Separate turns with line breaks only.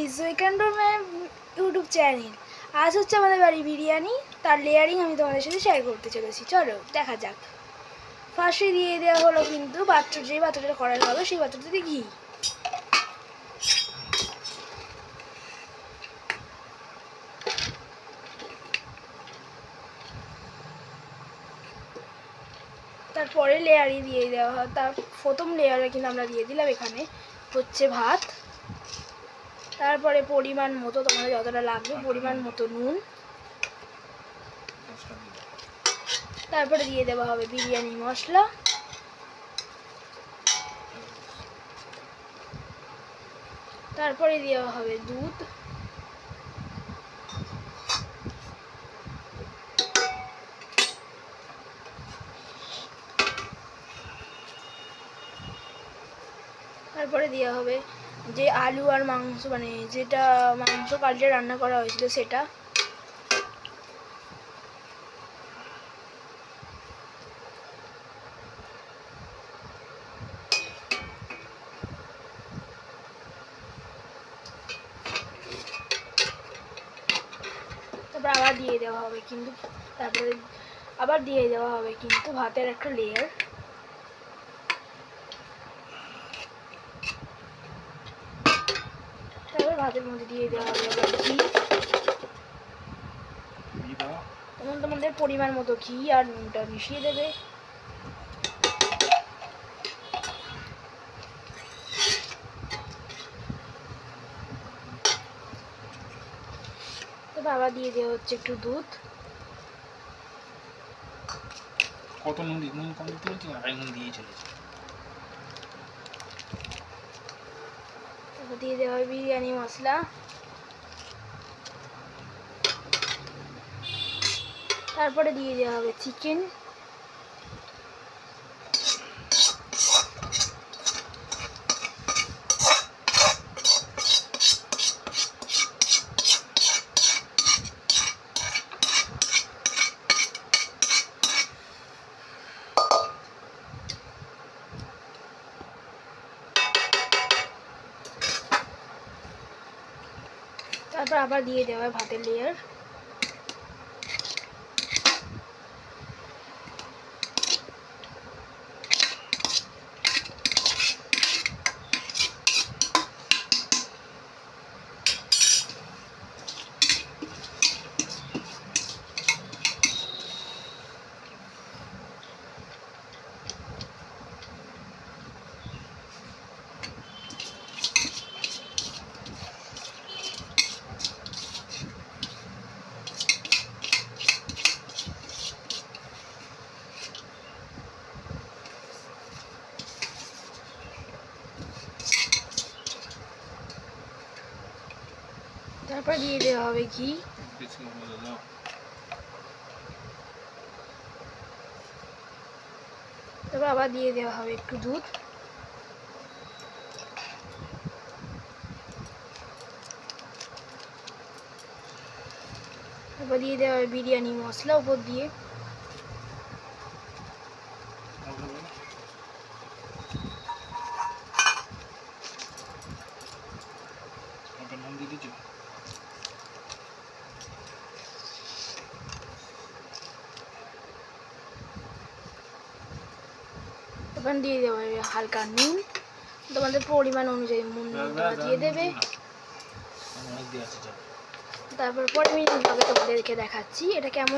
Guys, welcome to my YouTube channel. আজ হচ্ছে আমাদের বাড়ি বিরিয়ানি, তার লেয়ারিং আমি তোমাদের সাথে শেয়ার করতে চলেছি। চলো দেখা যাক। ফার্স্টে দিয়ে দেওয়া হলো কিন্তু যে পাত্রটা করা হবে সেই পাত্রটাতে ঘি। তারপরে লেয়ারই দিয়ে দেওয়া হয়। তার প্রথম লেয়ারে কিন্তু আমরা দিয়ে দিলাম এখানে হচ্ছে ভাত। তারপরে পরিমাণ মতো তোমাদের যতটা লাগবে পরিমাণ মতো নুন। তারপরে দিয়ে দেওয়া হবে বিরিয়ানি মশলা। তারপরে দেওয়া হবে দুধ। তারপরে দেওয়া হবে যে আলু আর মাংস, মানে যেটা মাংস কালকে রান্না করা হয়েছিল সেটা। তারপর আবার দিয়ে দেওয়া হবে কিন্তু ভাতের একটা লেয়ার। তারপর ভাতের মধ্যে দিয়ে দেওয়া হবে আবার ঘি। তখন তোমাদের পরিমাণ মতো ঘি আর নুনটা মিশিয়ে দেবে। তারপর আবার দিয়ে দেওয়া হচ্ছে একটু দুধ।
কত নুন কম দিতে হচ্ছে, আড়াই নুন দিয়ে চলেছে।
তারপর দিয়ে দেওয়া হবে বিরিয়ানি মশলা। তারপরে দিয়ে দেওয়া হবে চিকেন। তারপর আবার দিয়ে দেওয়া হয় ভাতের লেয়ার। তারপর দিয়ে দেওয়া হবে ঘি। তারপর আবার দিয়ে দেওয়া হবে একটু দুধ। তারপর দিয়ে দেওয়া হবে বিরিয়ানি মশলা উপর দিয়ে। তারপর দিয়ে দেওয়া হবে হালকা নুন। তোমাদের পরিমাণ অনুযায়ী নুন দিয়ে দেবে। তারপর পরে আমি তোমাদেরকে দেখাচ্ছি এটা কেমন।